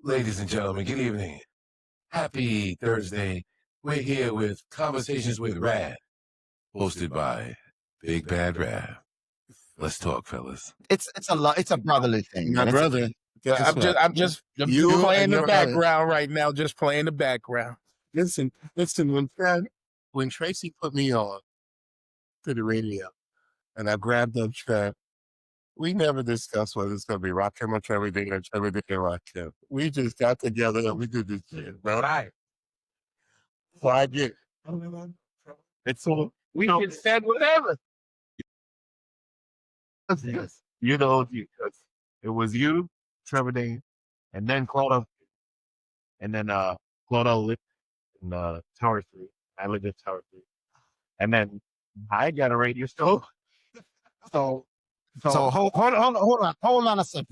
Ladies and gentlemen, good evening. Happy Thursday. We're here with Conversations with Rad, hosted by Big Bad Rad. Let's talk, fellas. It's a brotherly thing. My man. brother. I'm just You playing and the your background right now. Just playing the background. Listen, when Tracy put me on to the radio and I grabbed up track, we never discussed whether it's going to be rock him or everything or everything or rock him. We just got together and we did this shit. Right. So I get it's so We just said whatever. yes. You know, because it was you, Trevor Dane, and then Claudio, and then Claudio lived in Tower 3. I lived in Tower 3. And then I got a radio show. So hold on a second.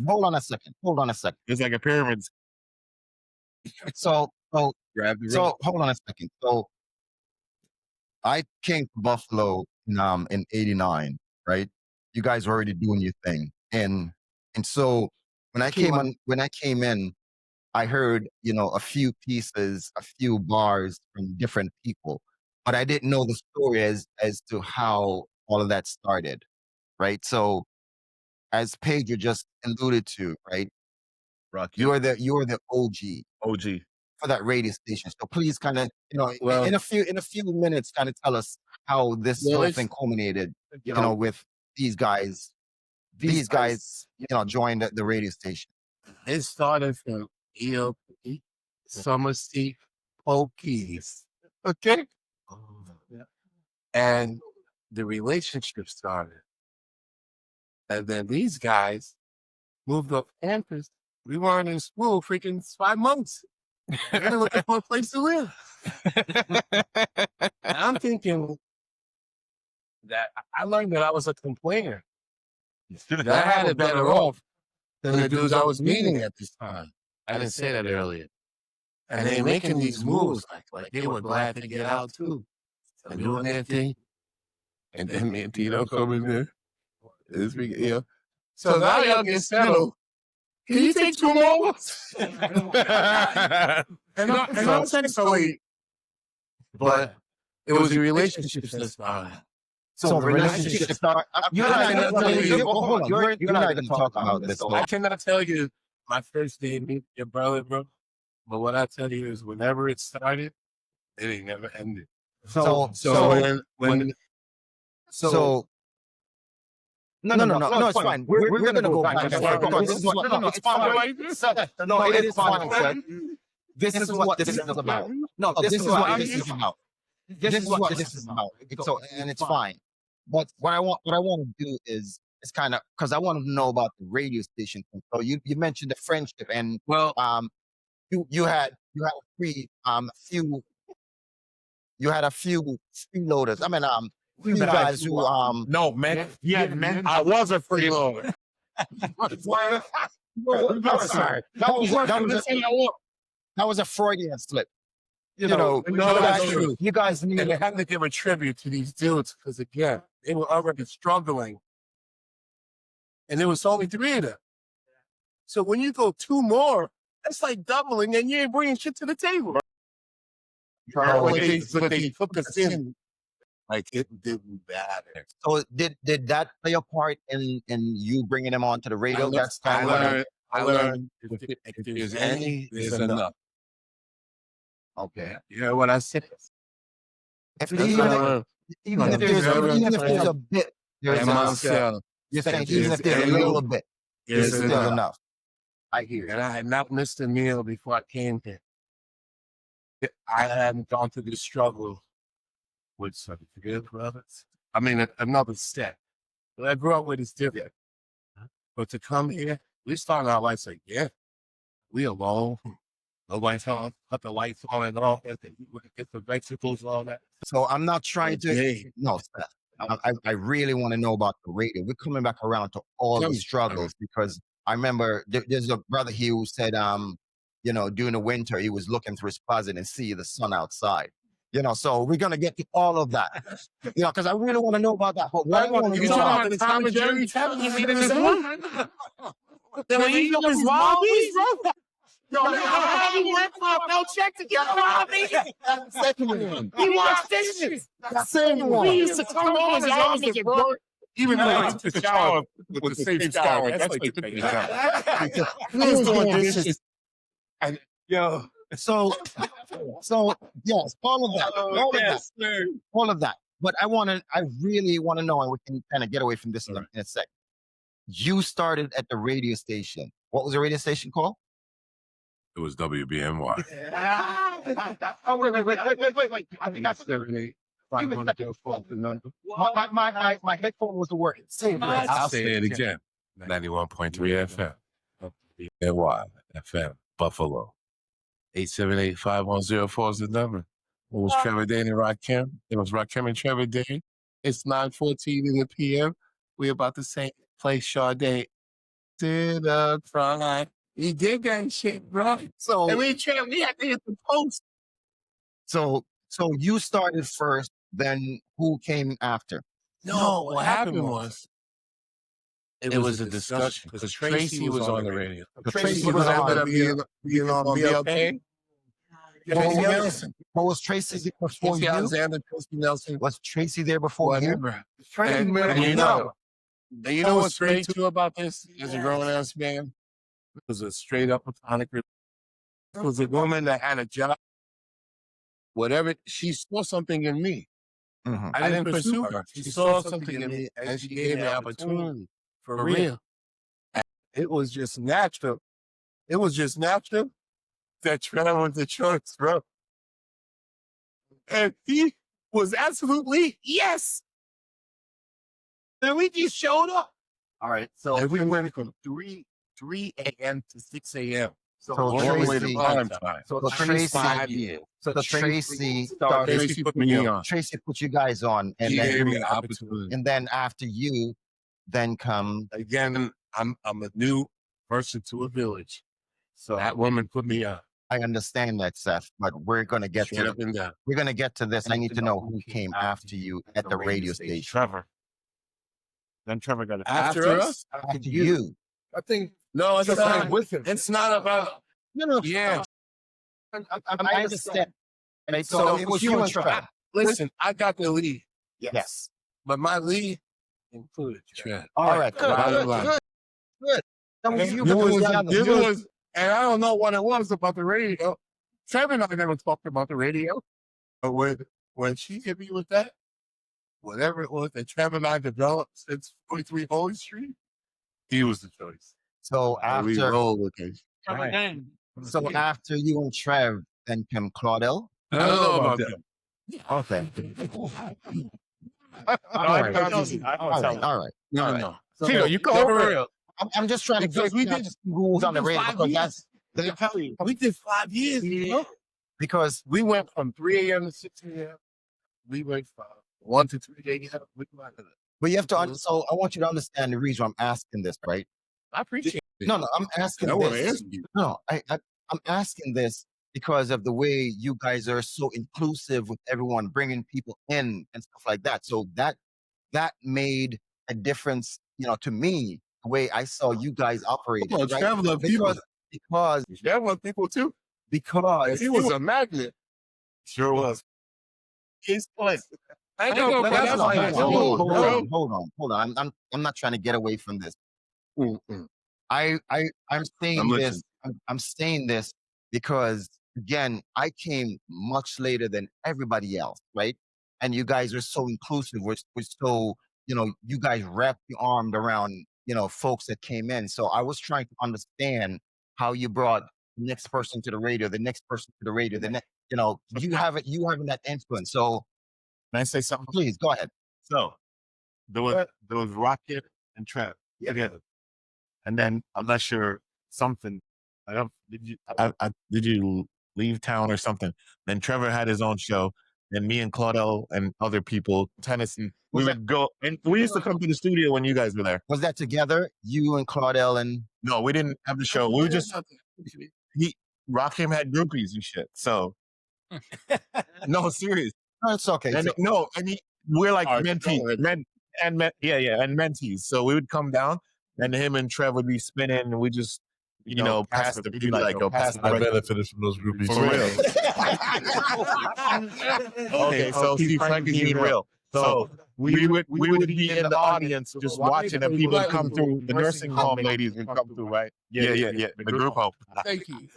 it's like a pyramid. So Grab the hold on a second. So I came to Buffalo in '89, right? You guys were already doing your thing, and so when I came in, I heard a few pieces, a few bars from different people, but I didn't know the story as to how all of that started, right? So as Pedro just alluded to, right? Rock. You're the OG for that radio station. So please kind of, Well- in a few minutes, kind of tell us how this Well, whole it's- thing culminated, with these guys. These guys, joined the radio station. It started from ELP, Summer Steve, Pokies. Okay? Yeah. And the relationship started. And then these guys moved up campus. We weren't in school freaking 5 months. They're looking for a place to live. And I'm thinking that I learned that I was a complainer. That I had it better off than the dudes I was meeting at this time. I didn't say that earlier. And they making these moves like they were glad to get out too. And doing their thing. And then me and Tito come in there. This week, So now y'all get settled. Can you take 2 more? and I'm sexually. But it was the relationships that started. So the relationship started. You're not going to talk about this. I cannot tell you my first day meet your brother, bro. But what I tell you is whenever it started, it ain't never ended. So no, it's fine. We're gonna go back. It's fine. No, it is fine, sir. This is what this is about. No, this is what this is about. This is what this is about. So, and it's fine. But what I want to do is kind of, because I want to know about the radio station thing. So you mentioned the friendship, and you had a few freeloaders. I mean, you guys who No, man. Yeah, man. I was a freeloader. sorry. That was a Freudian slip. No, that's guys, true. You guys And need they had to give a tribute to these dudes because, again, they were already struggling. And there was only 3 of them. So when you go 2 more, that's like doubling and you ain't bringing shit to the table. But they took us in. Like, it didn't matter. So did that play a part in you bringing them onto the radio? I learned if there's any, there's enough. Okay. You know what I said? Even if there's a bit, there's enough. You're saying even if there's a little bit, there's still enough. I hear you. And I had not missed a meal before I came here. I hadn't gone through this struggle with some good brothers. I mean, another step. What I grew up with is different. But to come here, we started our lives like, we alone. Nobody's on, cut the lights on and off, get the vegetables and all that. So I'm not trying to. No, I really want to know about the radio. We're coming back around to all the struggles because I remember there's a brother here who said, during the winter he was looking through his closet and see the sun outside. So we're gonna get to all of that. Because I really want to know about that. But what I want to know about the Tom and Jerry telling you in this room. Then when you know his mom, He went for no check to get a Second one. He washed dishes. Same one. We used to come home as long as it broke. Even though he took a shower with the same shower. That's like taking a shower. He was doing dishes. And yo, So yes, all of that, all of that. But I really want to know, and we can kind of get away from this in a sec. You started at the radio station. What was the radio station called? It was WBNY. Oh, wait. I think that's the my headphone wasn't working. I'll say it again. 91.3 FM. BNY FM. Buffalo. 878-5104 is the number. It was Trevor Dane and Rakim. It was Rakim and Trevor Dane. It's 9:14 in the PM. We're about to say play Sade. Did a cry. He did that shit, bro. So And we had to hit the post. so you started first, then who came after? No, what happened was it was a discussion because Tracy was on the radio. Tracy was was on on being on BLK. Tracy Nelson. What was Tracy before Tracy you? Alexander, Tracy Nelson. Was Tracy there before you? Whatever. And you know what's great too about this as a grown ass man? It was a straight up platonic relationship. It was a woman that had a job. Whatever, she saw something in me. Mhm. I didn't pursue her. She saw something in me and she gave me the opportunity for real. And it was just natural. It was just natural that Trevor went to church, bro. And he was absolutely yes. And we just showed up. All right. So And we went from 3 a.m. to 6 a.m. So all the way to Tracy- prime time. So Tracy- Tracy, 5 years. so Tracy started. Tracy put me on. Tracy put you guys on, and She gave me then the opportunity. and then after you, then come. Again, I'm a new person to a village. So that woman put me on. I understand that, Seth, but we're gonna get Straight to up and down. we're gonna get to this. I need to know who came after you at the radio station. Trevor. Then Trevor got it. After us? After you. I think No, it's not. with him. It's not about. No. Yeah. I understand. Right? So it was you and Trevor. Listen, I got the lead, Yes. but my lead included Trev. All right. Good. Bottom line. Good. That was you. It but was, the other. it was, and I don't know what it was about the radio. Trevor and I never talked about the radio. But when she hit me with that, whatever it was that Trevor and I developed since 43 Holy Street, he was the choice. So And we after roll with it. after you and Trev, then came Claudel. I don't know about that. Okay. All right. All right. No. Tito, you go over real. I'm just trying to Because get we we did- rules on the radio because We did 5 years, you know? because We went from 3 a.m. to 6 a.m. We went from 1 to 3 a.m. We went to but you have to. So I want you to understand the reason I'm asking this, right? I appreciate it. No, I'm asking I want to this. ask you. No, I'm asking this because of the way you guys are so inclusive with everyone, bringing people in and stuff like that. So that made a difference, to me, the way I saw you guys operate. Come on, Trevor love people. Because Trevor love people too. because He was a magnet. Sure was. His place. I know, but that's hold like, on. I'm not trying to get away from this. I'm saying I'm this. I'm saying this because again, I came much later than everybody else, right? And you guys are so inclusive. We're so, you guys wrapped your arm around, folks that came in. So I was trying to understand how you brought the next person to the radio, the next person to the radio, the next, you having that influence. So Can I say something? please go ahead. So there was Rocket and Trev together, and then I'm not sure something. Did you leave town or something? Then Trevor had his own show. Then me and Claudel and other people, Tennessee, we would go and we used to come to the studio when you guys were there. Was that together? You and Claudel and No, we didn't have the show. We were just Rakim had groupies and shit. So no, serious. no, it's okay. And So- we're like All right, mentees, and mentees. So we would come down, and him and Trev would be spinning, and we just pass the I benefited from those groupies. for real. Okay, so see, Frank is being real. So we would be in the audience just watching, and people would come through. The nursing home ladies would come through, right? Yeah. The group home. Thank you.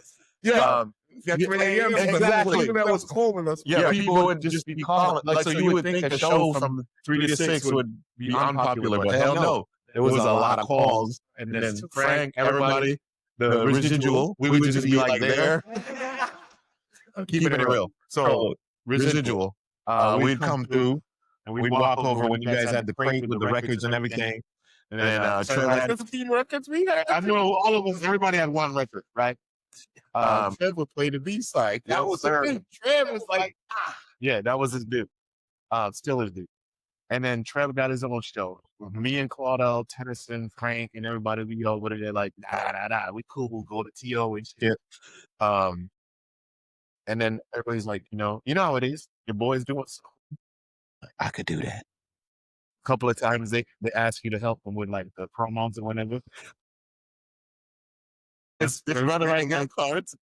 That's 3 a.m. Exactly. Even that was calling us. Yeah, people would just be calling. Like, so you would think a show from 3 to 6 would be unpopular, but hell no. There was a lot of calls, and then Frank, everybody, the residual, we would just be like there, keeping it real. So residual, we'd come through, and we'd walk over when you guys had the crate with the records and everything. And then Trev had 15 records we had. I know all of us, everybody had one record, right? Trev would play the B side. That was sir. the thing. Trev was like, Yeah, that was his dude. Still his dude. And then Trev got his own show. Me and Claudel, Tennyson, Frank, and everybody, we go, what are they like? Nah. We cool. We'll go to TO and shit. And then everybody's like, you know how it is. Your boy's doing something. I could do that. A couple of times they ask you to help them with like the promos or whatever. This brother right here,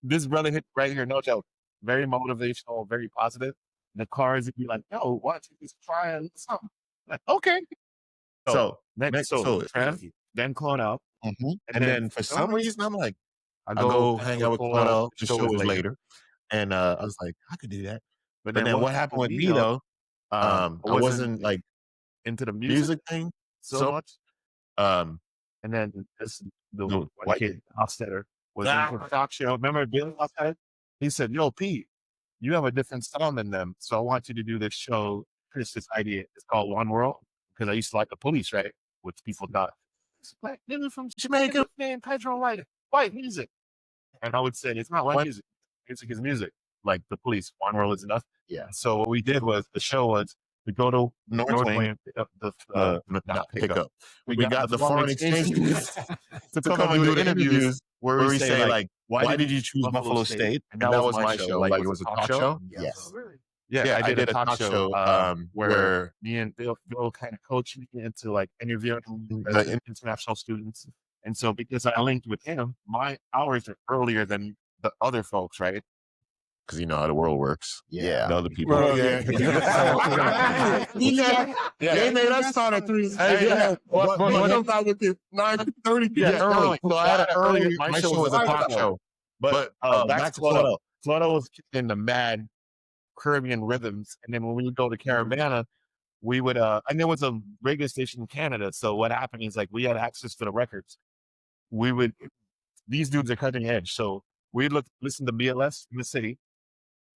this brother right here, no joke, very motivational, very positive. The cars would be like, yo, why don't you just try something? Like, okay. So Trev, then Claudel, and then for some reason I'm like, I go hang out with Claudel. The show was later, and I was like, I could do that. But then what happened with me though? I wasn't like into the music thing so much. And then the white kid, Hofstetter, was in the talk show. Remember Billy Hofstetter? He said, yo, Pete, you have a different sound than them. So I want you to do this show. Here's this idea. It's called One World. Because I used to like the Police, right? Which people got. Black nigga from Jamaica named Pedro like white music. And I would say, it's not white music. Music is music. Like the Police. One World is enough. Yeah. So what we did was, the show was, we go to North Wing, not pick up. We got the foreign exchange students to come and do the interviews where we say like, why did you choose Buffalo State? And that was my show. Like it was a talk show. Yes. Yeah, I did a talk show where me and Bill kind of coached me into like interviewing international students. And so because I linked with him, my hours are earlier than the other folks, right? Because you know how the world works. Yeah. The other people. well, they made us start at 3. But sometimes with the 9:30. Early. So I had an earlier, my show was a talk show. But back to Claudel. Claudel was in the mad Caribbean rhythms. And then when we would go to Caravana, we would, and there was a radio station in Canada. So what happened is like, we had access to the records. These dudes are cutting edge. So we'd listen to BLS in the city.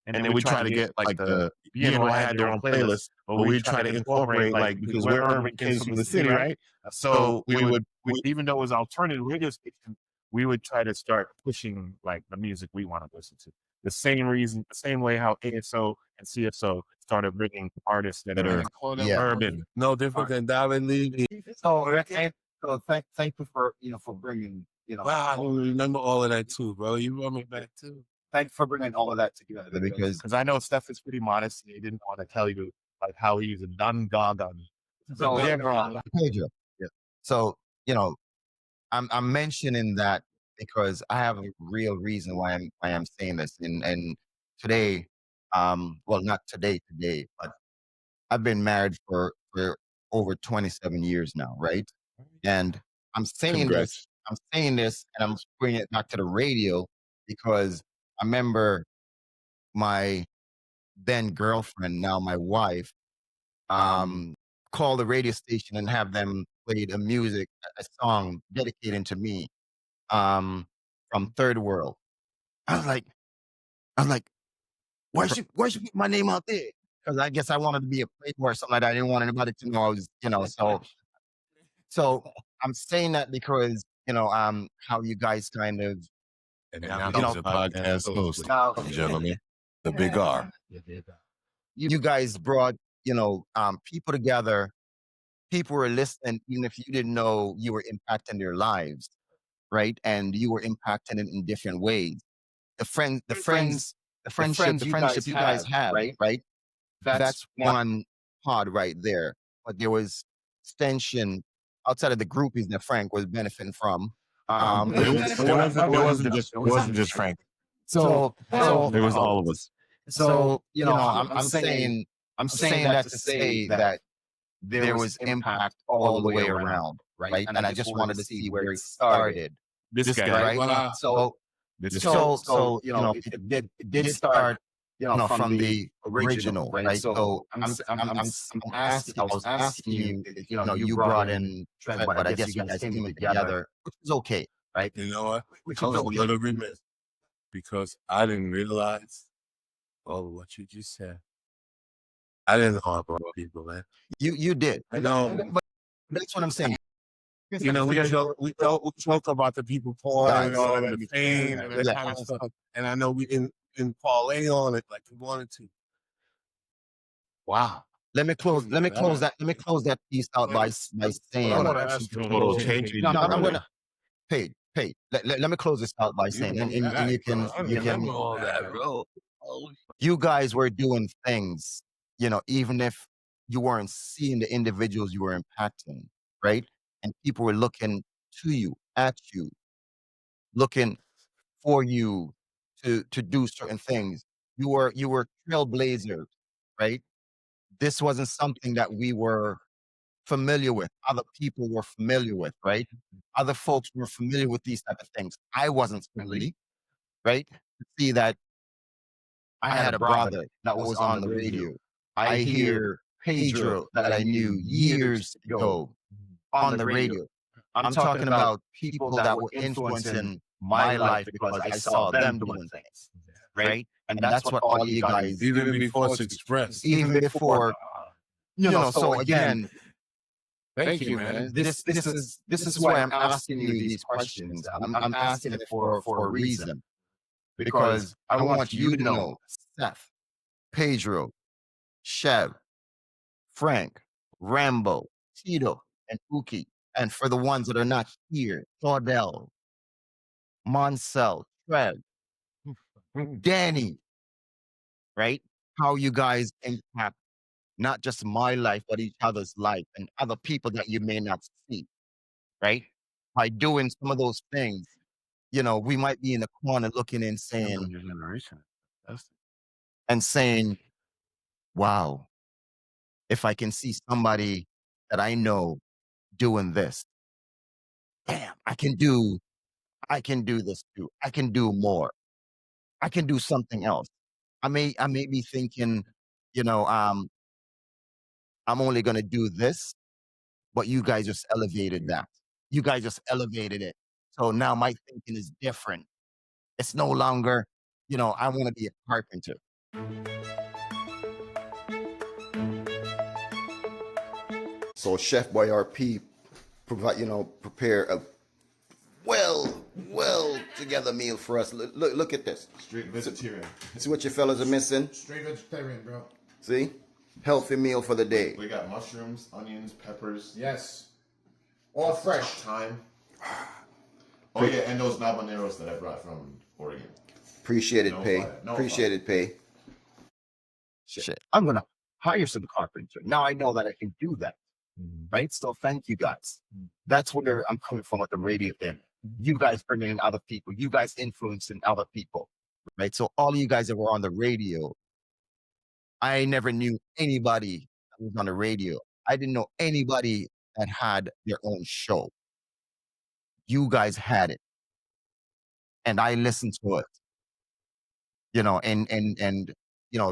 And then we try to get like the BNY had their own playlist, but we try to incorporate like, because we're urban kids from the city, right? So we would, even though it was alternative radio station, we would try to start pushing like the music we want to listen to. The same way how ASO and CSO started bringing artists that are urban. No different than David Levy. So thank you for bringing Wow, I remember all of that too, bro. You brought me back too. thanks for bringing all of that together Because I know Steph is pretty modest. And he didn't want to tell you like how he's a done god on. So Pedro. Yeah. So, I'm mentioning that because I have a real reason why I'm saying this. And today, well, not today, but I've been married for over 27 years now, right? And I'm saying this, and I'm bringing it back to the radio because I remember my then girlfriend, now my wife, call the radio station and have them play a song dedicated to me, from Third World. I was like, why should put my name out there? Because I guess I wanted to be a playboy or something like that. I didn't want anybody to know I was, so I'm saying that because, how you guys kind of, And now he's a podcast host, gentlemen. The Big R. you guys brought, people together. People were listening, even if you didn't know you were impacting their lives, right? And you were impacting it in different ways. The friendships you guys have, right? That's one part right there. But there was extension outside of the groupies that Frank was benefiting from. It wasn't just Frank. So It was all of us. So, I'm saying that to say that there was impact all the way around, right? And I just wanted to see where it started, This guy, right? Wow. It did start, from the original, right? So I was asking you, you brought in Trev, but I guess you guys came together, which is okay, right? You know what? Which I is was a okay. little remiss because I didn't realize all of what you just said. I didn't know about people, man. You did. I know. But that's what I'm saying. You know, we joke about the people pouring Guys. on the pain and that Yeah. kind of stuff. And I know we didn't parlay on it like we wanted to. Wow. Let me close that piece out by saying. I want to ask you Total change. No, I'm gonna pay. Let me close this out by saying, and you can all that, bro. you guys were doing things, even if you weren't seeing the individuals you were impacting, right? And people were looking to you, at you, looking for you to do certain things. You were trailblazers, right? This wasn't something that we were familiar with. Other people were familiar with, right? Other folks were familiar with these type of things. I wasn't really, right? See that I had a brother that was on the radio. I hear Pedro that I knew years ago on the radio. I'm talking about people that were influencing my life because I saw them doing things, right? And that's what all you guys, Even before it's expressed. even before, so again, Thank you, man. this is why I'm asking you these questions. I'm asking it for a reason, because I want you to know, Seth, Pedro, Chev, Frank, Rambo, Tito, and Uki, and for the ones that are not here, Claudel, Moncel, Trev, Danny, right? How you guys impact not just my life, but each other's life and other people that you may not see, right? By doing some of those things, we might be in the corner looking and saying, Your generation. wow, if I can see somebody that I know doing this, damn, I can do this too. I can do more. I can do something else. I may be thinking, I'm only going to do this, but you guys just elevated that. You guys just elevated it. So now my thinking is different. It's no longer, I want to be a carpenter. So Chef Boyardee prepare a well together meal for us. Look at this. Straight vegetarian. See what you fellas are missing? Straight vegetarian, bro. See? Healthy meal for the day. We got mushrooms, onions, peppers. Yes. All fresh. Thyme. Oh yeah, and those habaneros that I brought from Oregon. Appreciate it, No Pay. fire. No Appreciate it, Pay. Shit. I'm going to hire some carpenter. Now I know that I can do that. Right? So thank you guys. That's where I'm coming from with the radio thing. You guys bringing in other people. You guys influencing other people. Right? So all of you guys that were on the radio, I never knew anybody that was on the radio. I didn't know anybody that had their own show. You guys had it. And I listened to it. And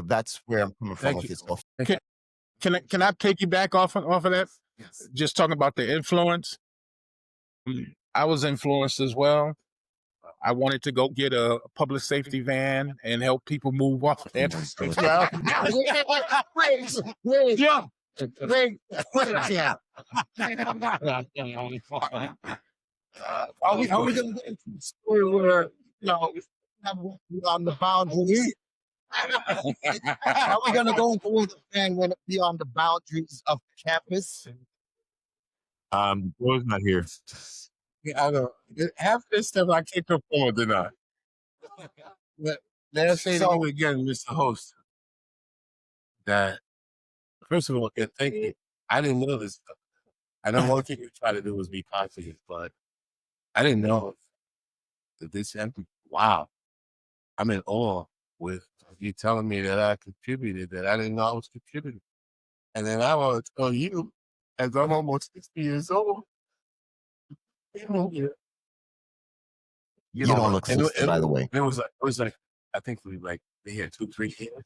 that's where I'm coming from with this stuff. Can I piggyback off of that? Yes. Just talking about the influence. I was influenced as well. I wanted to go get a public safety van and help people move off the Are we going to get into the story where, on the boundaries? Are we going to go into the thing when it be on the boundaries of campus? Bro's not here. Yeah, I know. Half this stuff I can't confirm or deny. But let's say to you again, Mr. Host, that first of all, thank you. I didn't know this stuff. I know one thing you try to do is be positive, but I didn't know that this happened. Wow. I'm in awe with you telling me that I contributed, that I didn't know I was contributing. And then I want to tell you, as I'm almost 60 years old, you don't look 60, by the way. It was like, I think we here 2-3 years.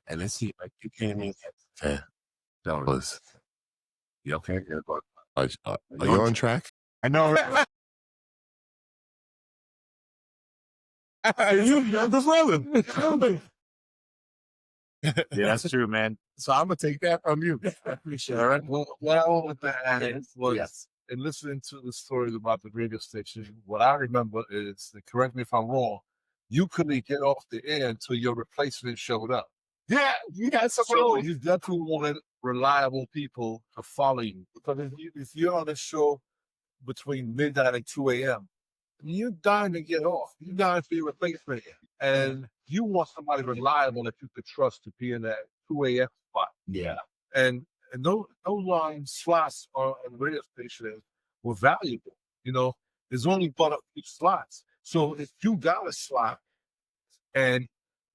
And it seemed like you came in. Yeah. Was you okay? Are you on track? I know. You got the feeling. Yeah, that's true, man. So I'm gonna take that from you. I appreciate it. All right. Well, what I wanted to add was, Yes. in listening to the stories about the radio station, what I remember is, and correct me if I'm wrong, you couldn't get off the air until your replacement showed up. Yeah, you got some So you definitely wanted reliable people to follow you. Because if you're on a show between midnight and 2 a.m., you're dying to get off. You're dying for your replacement. And you want somebody reliable that you could trust to be in that 2 a.m. spot. Yeah. And those slots on the radio station were valuable. You know, there's only but a few slots. So if you got a slot and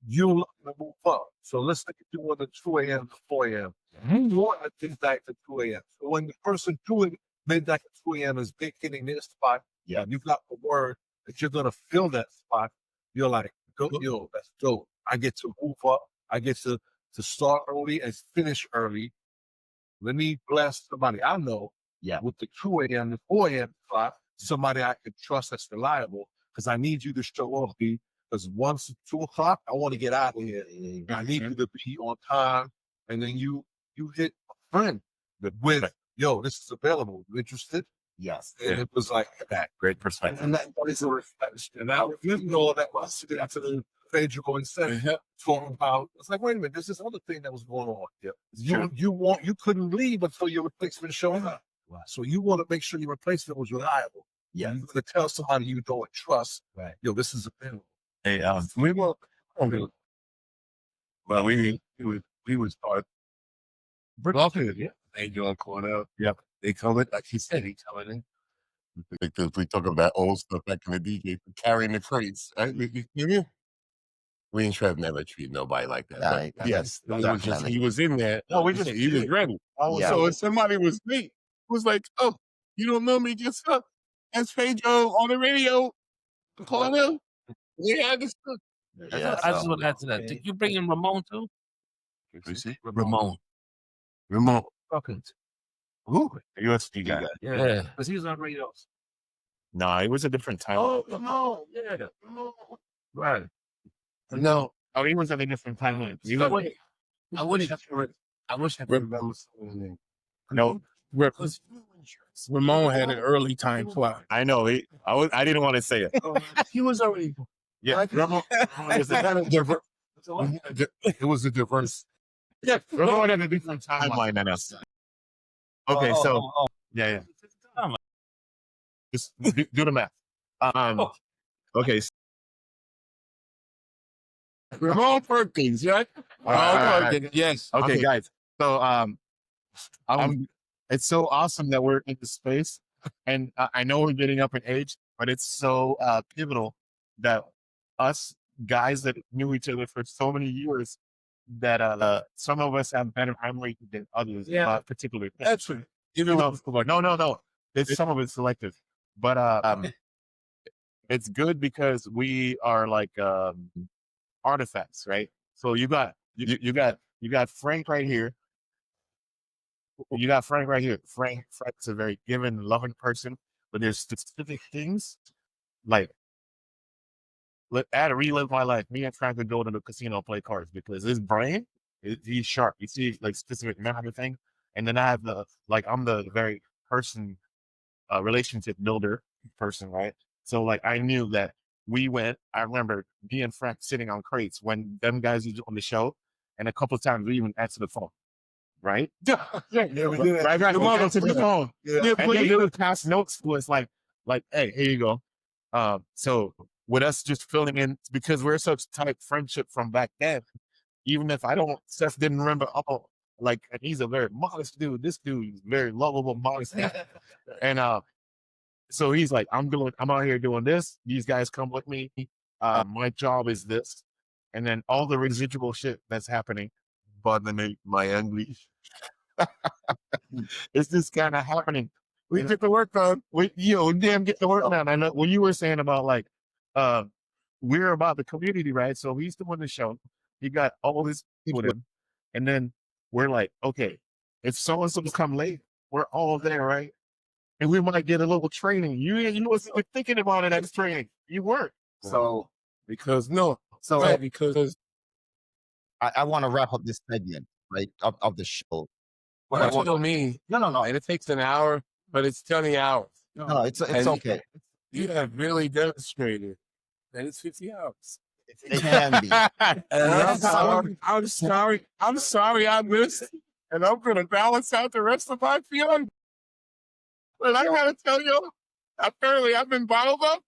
you're looking to move up, so let's say you want the 2 a.m. to 4 a.m. You want a midnight to 2 a.m. So when the person doing midnight to 2 a.m. is vacating their spot, and you got the word that you're going to fill that spot, you're like, yo, that's dope. I get to move up. I get to start early and finish early. Let me bless somebody I know with the 2 a.m. to 4 a.m. spot, somebody I can trust that's reliable, because I need you to show up, B. Because once it's 2 o'clock, I want to get out of here. I need you to be on time. And then you hit a friend with, yo, this is available. You interested? Yes. And it was like that. Great perspective. And that is a reflection. And I remember all that was sitting after the Pedro and said, talking about, it's like, wait a minute, there's this other thing that was going on. You couldn't leave until your replacement showed up. Wow. So you want to make sure your replacement was reliable. Yeah. You could tell somebody you don't trust, right? Yo, this is available. Hey, we were. Well, we was part. Brotherhood, yeah. They doing Cornell. Yep. They coming, like he said, he coming in. Because we talk about old stuff back in the DJ for carrying the crates. Right? We ain't Trev never treat nobody like that. Right. But yes, He was in there. No, we just he was ready. So if somebody was me, was like, oh, you don't know me, just that's Pedro on the radio. Cornell. We had this. I just want to add to that. Did you bring in Ramon too? You see? Ramon. Fuckins. Who? The USD guy. Yeah. Because he was on radios. No, it was a different time. Oh, Ramon. Yeah. Ramon. Right. No. Oh, he was at a different time. I wish I could remember some of the name. No, Ramon had an early time slot. I know. I didn't want to say it. He was already. Yeah, Ramon. It was a diverse. Yeah, Ramon had a different timeline than us. Okay, yeah. Just do the math. Okay. Ramon Perkins, right? All right. Yes. Okay, guys. So, it's so awesome that we're in the space, and I know we're getting up in age, but it's so pivotal that us guys that knew each other for so many years, that some of us have better memory than others. Yeah. Particularly. That's right. Even though no, it's some of it's selective, but it's good because we are like artifacts, right? So you got Frank right here. You got Frank right here. Frank's a very giving, loving person, but there's specific things like I had to relive my life. Me and Frank would go to the casino and play cards because his brain, he's sharp. You see, like specific memory thing. And then I have I'm the very relationship builder person, right? So like I knew that I remember me and Frank sitting on crates when them guys were on the show, and a couple of times we even answered the phone, right? Yeah, we did. Right. The mother took the phone. Yeah, And then they would pass notes to us like, hey, here you go. So with us just filling in, because we're such tight friendship from back then, even if Seth didn't remember, and he's a very modest dude. This dude is very lovable, modest. And So he's like, I'm out here doing this. These guys come with me. My job is this. And then all the residual shit that's happening, pardon my English. It's just kind of happening. We get the work done. We damn get the work done. I know when you were saying about like we're about the community, right? So he's doing the show. He got all this with him. And then we're like, okay, if so and so's come late, we're all there, right? And we might get a little training. You wasn't thinking about it as training. You weren't. So because I want to wrap up this segment, right, of the show. what you mean? No. And it takes an hour, but it's 20 hours. No, it's And okay. You have really demonstrated that it's 50 hours. It can be. And I'm sorry I missed. And I'm gonna balance out the rest of my feeling. But I gotta tell you, apparently I've been bottled up.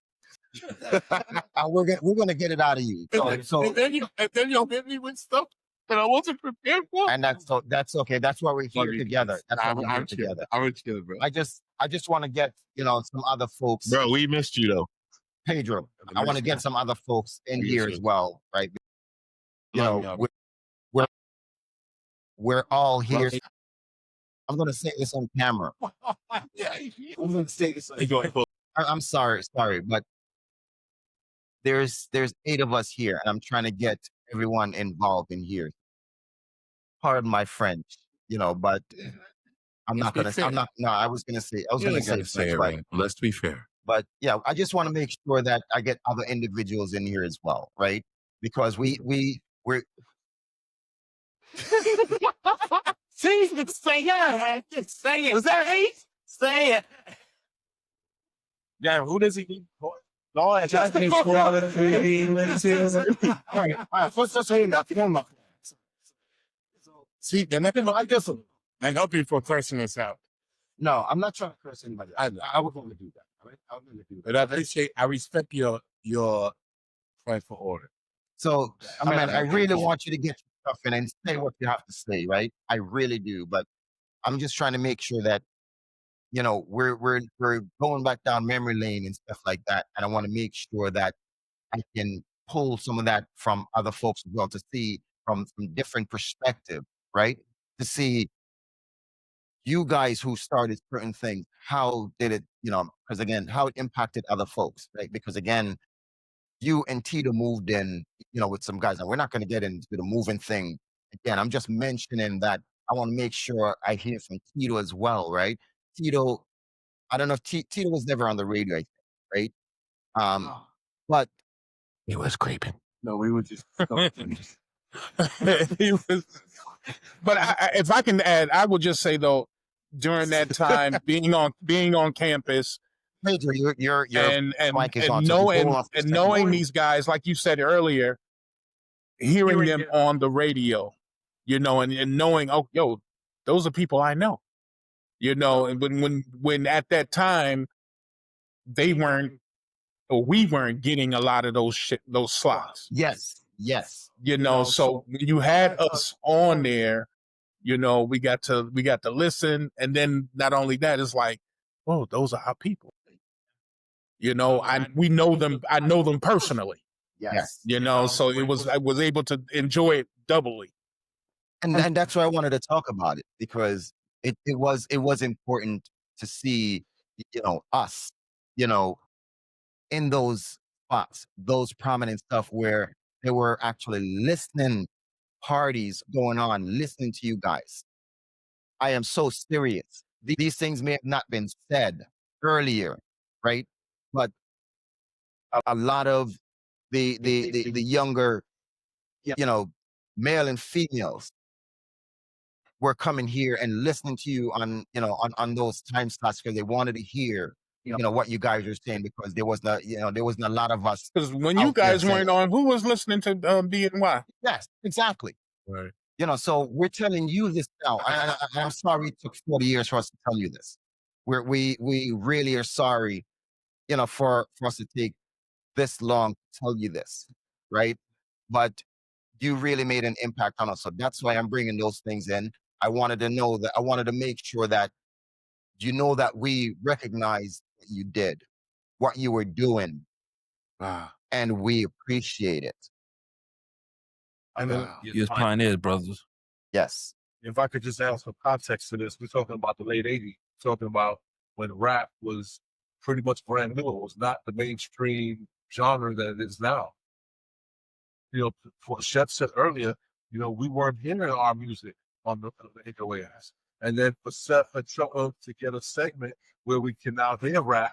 We're gonna get it out of you. So and then you'll hit me with stuff that I wasn't prepared for. and that's okay. That's why we're here together. That's why we're here I'm together. I'm chill, bro. I just want to get some other folks. Bro, we missed you though. Pedro, I want to get some other folks in here as well, right? We're all here. I'm gonna say this on camera. I'm gonna say this. I'm sorry, but there's 8 of us here, and I'm trying to get everyone involved in here. Pardon my French, but I'm not gonna. No, I was gonna say French, right? Let's be fair. But yeah, I just want to make sure that I get other individuals in here as well, right? Because we're See, say it. Just say it. Was that eight? Say it. Yeah, who does he need? No, All right, let's just say that. See, then I guess I help you for cursing us out. No, I'm not trying to curse anybody. I was going to do that. All right, I was going to do that. But I respect your fight for order. So I really want you to get your stuff in and say what you have to say, right? I really do, but I'm just trying to make sure that we're going back down memory lane and stuff like that, and I want to make sure that I can pull some of that from other folks as well to see from different perspective, right? To see you guys who started certain things, how did it, because again, how it impacted other folks, right? Because again, you and Tito moved in, with some guys. And we're not going to get into the moving thing. Again, I'm just mentioning that I want to make sure I hear from Tito as well, right? Tito, I don't know if Tito was never on the radio, I think, right? But He was creeping. No, we were just. He was, but if I can add, I will just say though, during that time, being on campus, Pedro, your and mic is on, so just hold on for a second. knowing these guys, like you said earlier, hearing them on the radio, and knowing, oh, yo, those are people I know, and when at that time they weren't, or we weren't getting a lot of those slots. Yes. So when you had us on there, we got to listen, and then not only that, it's like, oh, those are our people. We know them. I know them personally. Yes. So I was able to enjoy it doubly. And that's why I wanted to talk about it, because it was important to see, us, in those spots, those prominent stuff where there were actually listening parties going on, listening to you guys. I am so serious. These things may have not been said earlier, right? But a lot of the younger, male and females were coming here and listening to you on those time slots because they wanted to hear, what you guys are saying, because there wasn't a lot of us. Because when you guys weren't on, who was listening to BNY? Yes, exactly. Right. So we're telling you this now. I'm sorry it took 40 years for us to tell you this. We really are sorry, for us to take this long to tell you this, right? But you really made an impact on us. So that's why I'm bringing those things in. I wanted to make sure that that we recognize, you did, what you were doing, and we appreciate it. And then, You're pioneers, brothers. Yes. if I could just add some context to this, we're talking about the late 80s, talking about when rap was pretty much brand new. It was not the mainstream genre that it is now. You know, what Chef said earlier, you know, we weren't hearing our music on the airwaves. And then for Seth and Chuck to get a segment where we can now hear rap,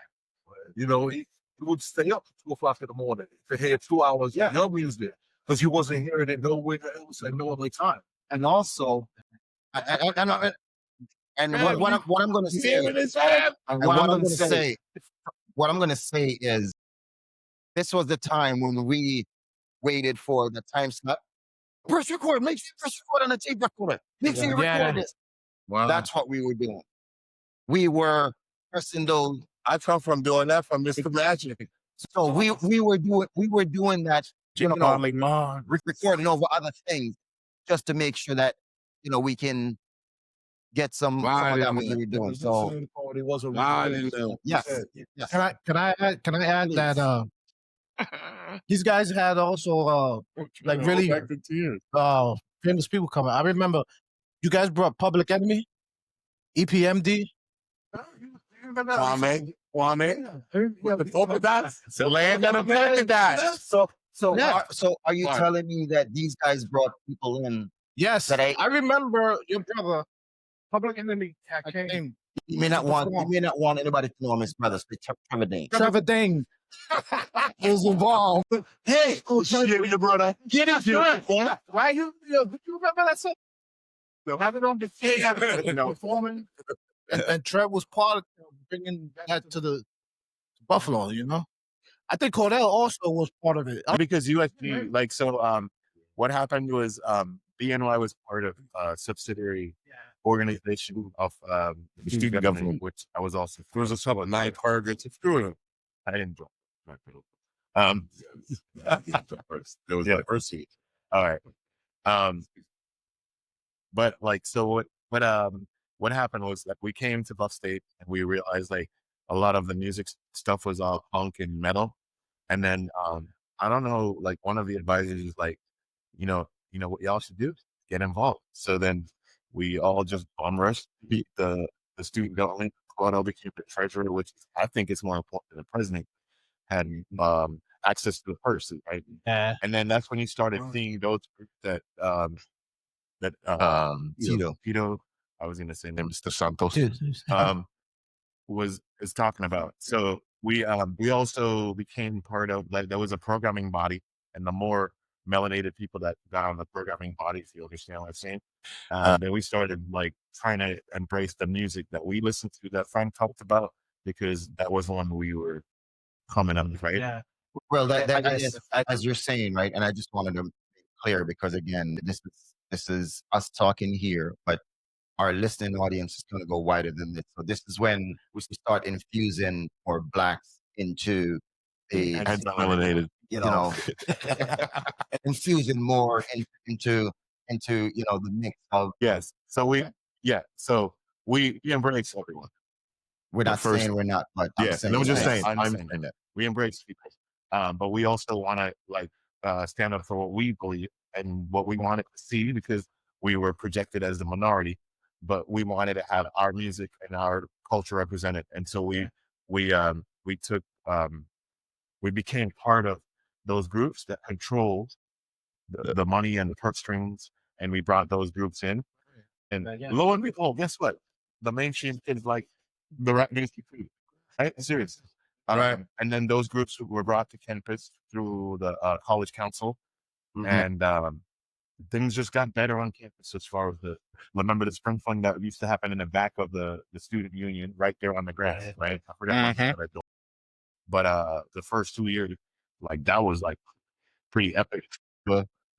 you know, he would stay up to 2 o'clock in the morning to hear 2 hours of your music because he wasn't hearing it nowhere else at no other time. And also, and what I'm going to say, what I'm going to say is, this was the time when we waited for the time slot. Press record. Make sure you press record on the tape recorder. Make sure you record this. Wow. That's what we were doing. We were pressing those. I come from doing that from Mr. Magic. So we were doing that, you know, recording over other things just to make sure that, you know, we can get some of that what we were doing. So It wasn't yes. Can I add that these guys had also like really famous people coming. I remember you guys brought Public Enemy, EPMD. Kwame. The land of paradise. So are you telling me that these guys brought people in? Yes, that I remember your brother, Public Enemy came. You may not want anybody to know him as brothers. Trevor Dane. Trevor Dane is involved. Hey, your brother. Get it, boy. Why you remember that song? Have it on the tape. Performing. And Trev was part of bringing that to Buffalo, you know? I think Cordell also was part of it. Because USG, like, so what happened was BNY was part of a subsidiary organization of the student government, which I was also. There was a couple of 9 targets of screwing. I didn't drop. There was the first seat. All right. But like, so what happened was that we came to Buff State and we realized like a lot of the music stuff was all punk and metal. And then I don't know, like one of the advisors was like, you know what y'all should do? Get involved. So then we all just bum rushed the student government. Claudio became the treasurer, which I think is more important than the president had access to the purse, right? And then that's when you started seeing those groups that Pedro, I was gonna say Mr. Santos is talking about. So we also became part of, like, there was a programming body, and the more melanated people that got on the programming body, if you understand what I'm saying, then we started like trying to embrace the music that we listened to that Frank talked about, because that was when we were coming up, right? Yeah. Well, that is, as you're saying, right? And I just wanted to make clear, because again, this is us talking here, but our listening audience is going to go wider than this. So this is when we start infusing more blacks into the melanated, infusing more into the mix of. Yes. So we embrace everyone. We're not saying we're not, but I'm saying, I'm just saying, I'm saying that we embrace people, but we also want to like stand up for what we believe and what we wanted to see, because we were projected as the minority, but we wanted to have our music and our culture represented. And so we became part of those groups that controlled the money and the purse strings, and we brought those groups in. And lo and behold, guess what? The mainstream kids like the rap music too, right? Seriously. Right. And then those groups were brought to campus through the college council, and things just got better on campus as far as remember the spring fling that used to happen in the back of the student union right there on the grass, right? I forgot what that door. But the first 2 years, like, that was like pretty epic.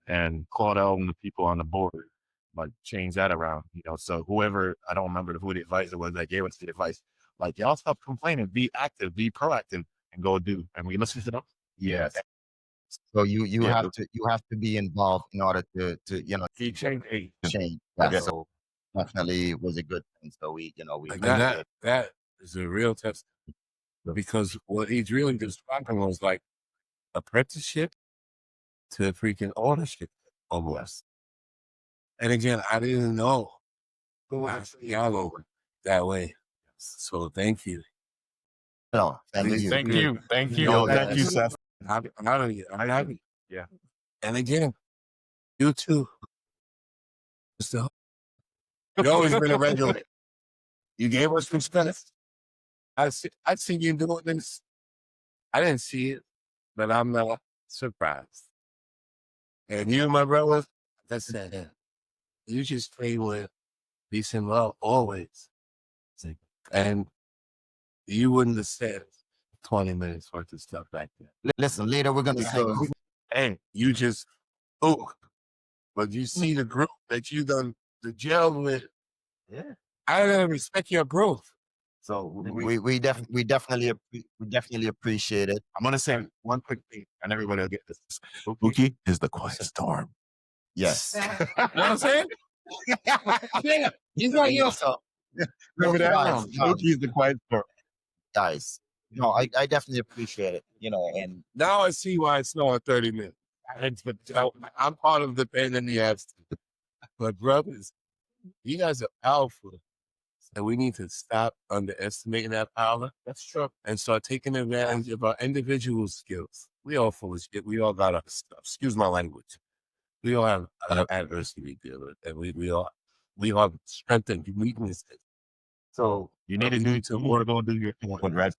And Claudio and the people on the board like changed that around, so whoever, I don't remember who the advisor was that gave us the advice, like, y'all stop complaining, be active, be proactive, and go do. And we listen to them. Yes. So you have to be involved in order to he changed. Change. Yeah, so definitely was a good thing. So we that is a real test. because what he's really describing was like apprenticeship to freaking ownership almost. And again, I didn't know who actually y'all over that way. So thank you. No, thank Please you. Thank you. Thank you. Yo, Thank you, Seth. I'm out of you. I have you. Yeah. And again, you too. Still, you always been a regular. You gave us respect. I see you doing this. I didn't see it, but I'm not surprised. And you, my brother, that's it. You just stay with peace and love always. And you wouldn't have said 20 minutes worth of stuff back there. Listen, later we're gonna say, Hey, you just, but you see the group that you done the jail with. Yeah. I gotta respect your growth. so we definitely appreciate it. I'm gonna say one quick thing, and everybody will get this. Buki is the quiet storm. Yes. You know what I'm saying? Yeah, he's right here. So, Remember that? guys, Buki is the quiet storm. guys, no, I definitely appreciate it. And Now I see why it's snowing 30 minutes. I'm part of the pain in the ass. But brothers, you guys are powerful. And we need to stop underestimating that power. That's true. And start taking advantage of our individual skills. We all full of shit. We all got our stuff. Excuse my language. We all have adversity to deal with. And we all have strength and weaknesses. So You need to do more. Go do your thing with Red.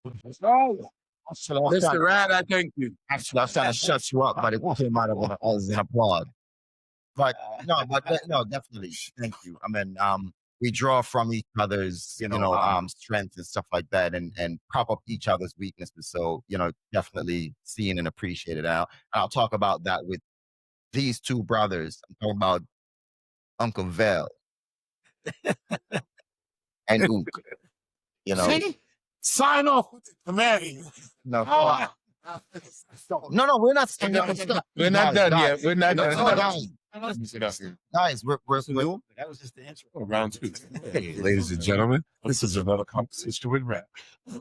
Mr. Rad, I thank you. actually, I was trying to shut you up, but it came out as an applaud. But no, definitely, thank you. I mean, we draw from each other's, strengths and stuff like that, and prop up each other's weaknesses. So, definitely seeing and appreciate it out. I'll talk about that with these two brothers. I'm talking about Uncle Vel and Ook. See? Sign off with the command. No, we're not. We're not done yet. We're not done. Guys, we're That was just the intro. Round two. Hey, ladies and gentlemen, this is another conversation with Rap.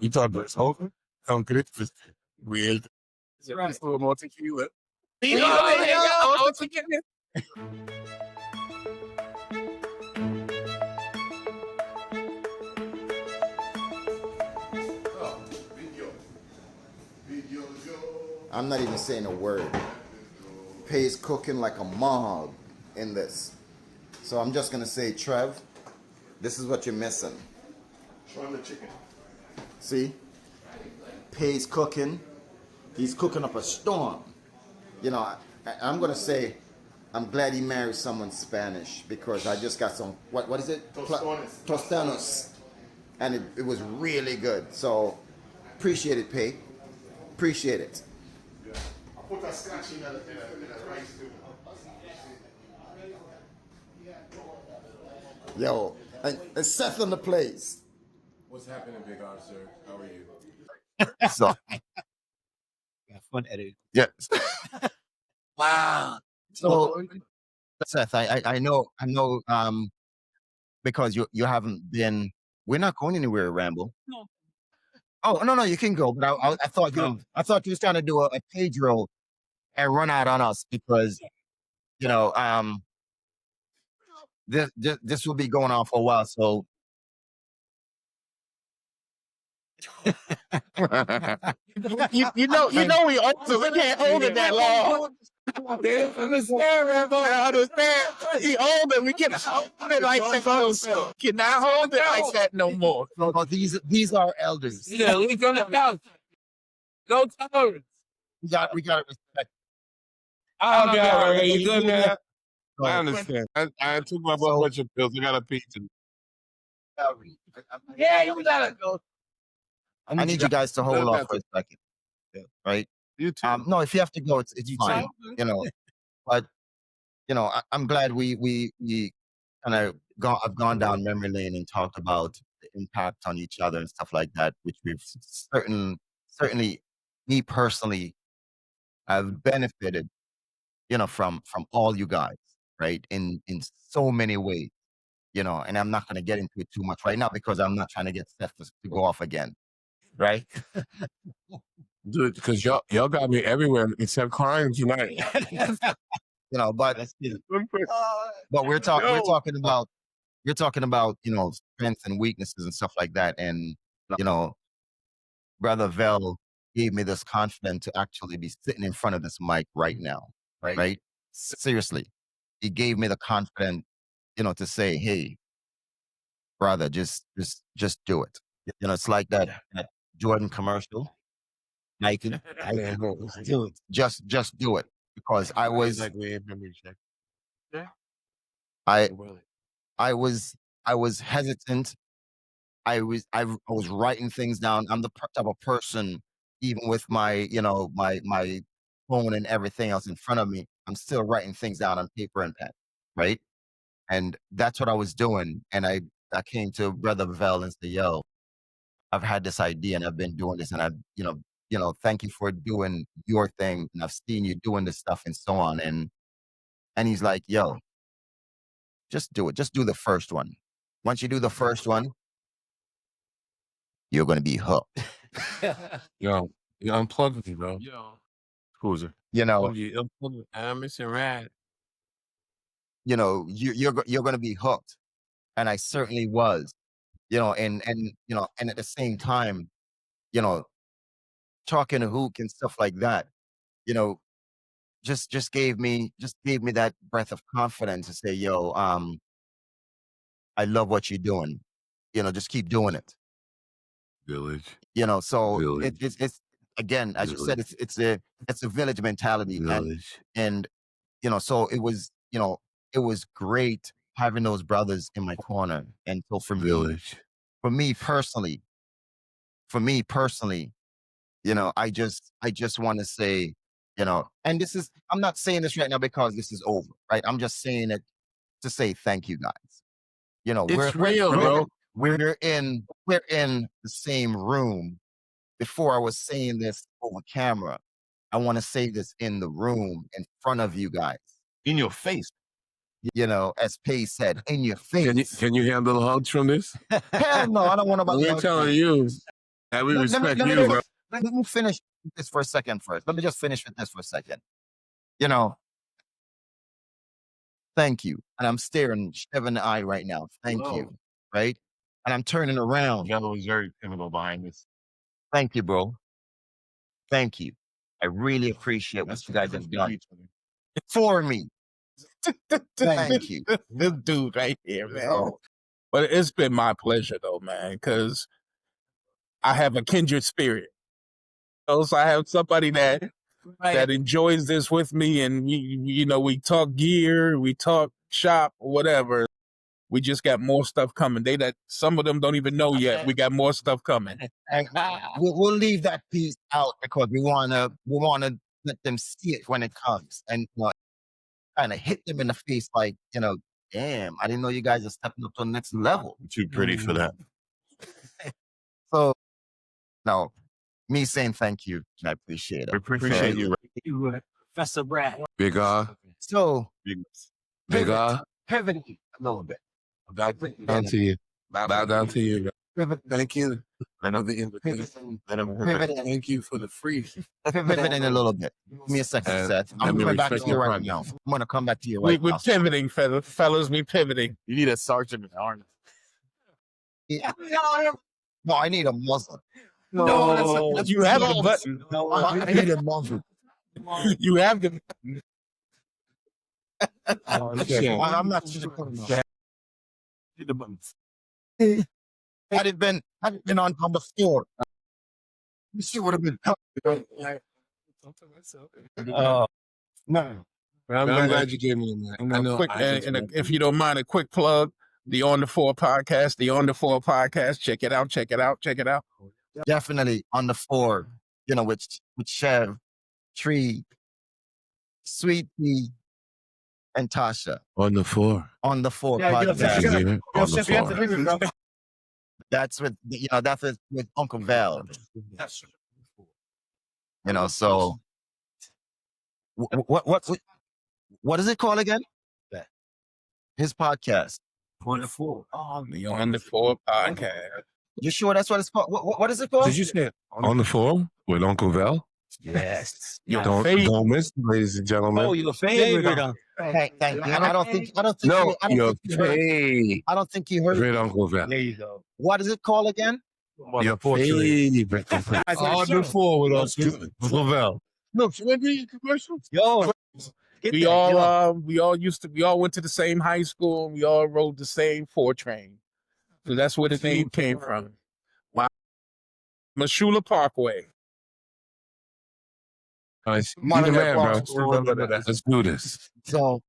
We talk about it's over. Don't get it twisted. Weird. It's a little more tequila. I'm not even saying a word. Pay's cooking like a mog in this. So I'm just gonna say, Trev, this is what you're missing. Trying the chicken. See? Pay's cooking. He's cooking up a storm. I'm gonna say, I'm glad he married someone Spanish because I just got some, what is it? Tostanos. And it was really good. So appreciate it, Pay. Appreciate it. I put that scotch in a rice too. Yo, and Seth on the place. What's happening, Big R, sir? How are you? so. Yeah, fun edit. Yes. Wow. So, Seth, I know, because you haven't been. We're not going anywhere, Ramble. No. Oh no, you can go. But I thought you was trying to do a Pedro and run out on us because this will be going on for a while. So you know we also we can't hold it that long. I understand. He old and we can hold it like that. Cannot hold it like that no more. no, these are elders. Yeah, we gonna go. No tolerance. We got to respect. You good, man? I understand. I took my blood pressure pills. I got a pizza. Yeah, you gotta go. I need you guys to hold off for a second, right? You too. No, if you have to go, it's fine. But I'm glad we kind of have gone down memory lane and talked about the impact on each other and stuff like that, which we've certainly me personally have benefited, from all you guys, right? In so many ways, you know, and I'm not going to get into it too much right now because I'm not trying to get Seth to go off again. Right. Dude, because y'all got me everywhere except crying tonight. You know, but we're talking about you know, strengths and weaknesses and stuff like that. And you know, Brother Vel gave me this confidence to actually be sitting in front of this mic right now. Right? Seriously, he gave me the confidence, you know, to say, "Hey, brother, just do it." You know, it's like that Jordan commercial. Nike, do it. Just do it, because I was hesitant. I was writing things down. I'm the type of person, even with my, you know, my phone and everything else in front of me, I'm still writing things down on paper and pen, right? And that's what I was doing. And I came to Brother Vel and said, "Yo, I've had this idea and I've been doing this, and I've, you know, thank you for doing your thing. And I've seen you doing this stuff and so on." And he's like, "Yo, just do it. Just do the first one. Once you do the first one, you're going to be hooked." Yo, you unplugged me, bro. Who's it? You know, You unplugged me. I'm missing rad. you know, you're going to be hooked. And I certainly was, you know, and you know, and at the same time, you know, talking to Hook and stuff like that, you know, just gave me that breath of confidence to say, "Yo, I love what you're doing. You know, just keep doing it." Village. You know, so Village. it's again, as you said, it's a village mentality. Village. And you know, so it was, you know, it was great having those brothers in my corner. And so for me personally, you know, I just want to say, you know, and I'm not saying this right now because this is over, right? I'm just saying it to say thank you, guys. You know, It's real, bro. We're in the same room. Before I was saying this over camera, I want to say this in the room in front of you guys. In your face. You know, as Pace said, in your face. Can you handle hugs from this? Hell no, I don't want nobody. We're telling you that we respect you, bro. Let me finish this for a second first. Let me just finish with this for a second. You know, thank you. And I'm staring Chev in the eye right now. Thank you. Right? And I'm turning around. Yellow is very pivotal behind this. Thank you, bro. Thank you. I really appreciate what you guys have done for me. Thank you. This dude right here, man. But it's been my pleasure though, man, because I have a kindred spirit. So I have somebody that enjoys this with me, and you know, we talk gear, we talk shop, whatever. We just got more stuff coming. Some of them don't even know yet. We got more stuff coming. And we'll leave that piece out because we wanna let them see it when it comes, and you know, kind of hit them in the face, like, you know, damn, I didn't know you guys are stepping up to the next level. I'm too pretty for that. So, no, me saying thank you, I appreciate it. We appreciate you. Professor Brad. Big So, Big Pivot a little bit. Bow down to you. Bow down to you, bro. Thank you. I know the invitation. Thank you for the free. pivoting a little bit. Give me a second, Seth. I'm coming back to you right now. I'm going to come back to you right We're now. pivoting, fellas. We pivoting. You need a sergeant in the army. Yeah. No, I need a muzzle. No, you have the button. I need a muzzle. You have the. I'm not sure. Had it been on the floor, you see what have been. No. I'm glad you gave me that. I know. If you don't mind, a quick plug: the On the Four podcast. The On the Four podcast. Check it out. Check it out. Check it out. Definitely on the floor. You know, with Chev, Tree, Sweet Pea, and Tasha. On the floor. On the Four podcast. That's with with Uncle Val. You know, so what is it called again? His podcast. 4. Oh, the On the Floor podcast. You sure that's what it's called? What is it called? Did you say On the floor with Uncle Val. Yes. Your Don't favorite. don't miss, ladies and gentlemen. Oh, your favorite. Thank you. I don't think no, your you heard. I don't think you heard. favorite Uncle Val. There you go. What is it called again? Your favorite Uncle Val. On the floor with us, Uncle Val. Look, should I do your commercials? Yo. We all went to the same high school, and we all rode the same 4 train. So that's where the name came from. Wow. Mashula Parkway. Nice. You the man, bro. Let's do this. So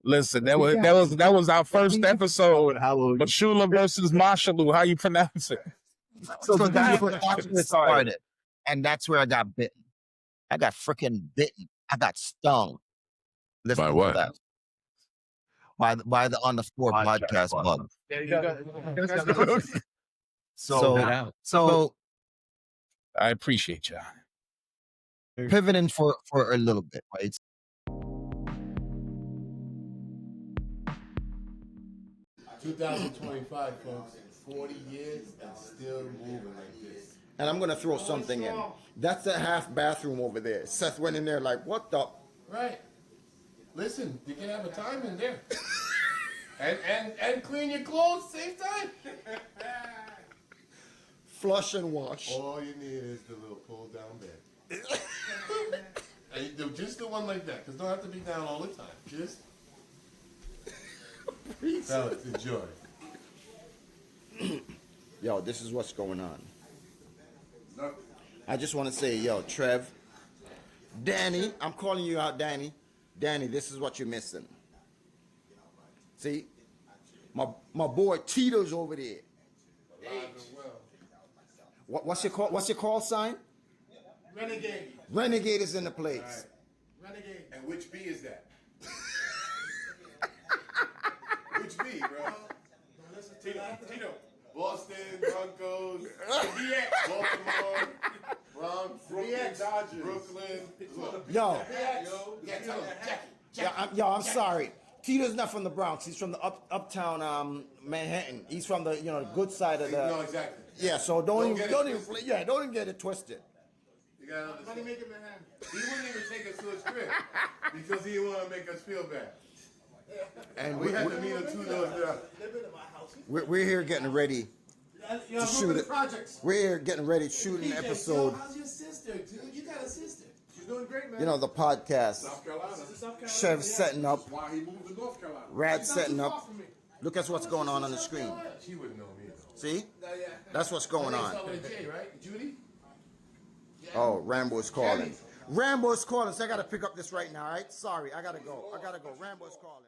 Listen, that was our first episode. Mashula versus Marshallu. How you pronounce it? So that's where it started, and that's where I got bitten. I got freaking bitten. I got stung. Listen By to what? that. By the On the Floor podcast bug. So I appreciate y'all. pivoting for a little bit, right? 2025, folks. 40 years and still moving like this. And I'm gonna throw something in. That's a half bathroom over there. Seth went in there like, what the? Right. Listen, you can have a time in there. and clean your clothes, same time. Flush and wash. All you need is the little pull down bed. And you do just the one like that, because don't have to be down all the time. Just fellas, enjoy. Yo, this is what's going on. I just want to say, yo, Trev, Danny, I'm calling you out, Danny. Danny, this is what you're missing. See, my boy Tito's over there. What's your call sign? Renegade. Renegade is in the place. Renegade. And which B is that? Which B, bro? Tito. Boston, Broncos, Baltimore, Bronx, Brooklyn. Yo, Yeah, tell him, Jackie. I'm sorry. Tito's not from the Bronx. He's from the uptown Manhattan. He's from the good side of the. No, exactly. Yeah, so don't even get it twisted. You gotta understand. He wouldn't even take us to his crib because he didn't want to make us feel bad. And We had to meet him 2 doors down. we're here getting ready to shoot it. We're here getting ready to shoot an episode. How's your sister, dude? You got a sister. She's doing great, man. You know, the podcast. South Carolina. Chev setting up. Why he moved to North Carolina. Rad setting up. Look at what's going on the screen. She wouldn't know me, though. See? That's what's going on. With a J, right? Judy? Oh, Rambo's calling. Rambo's calling, so I got to pick up this right now, all right? Sorry, I got to go. Rambo's calling.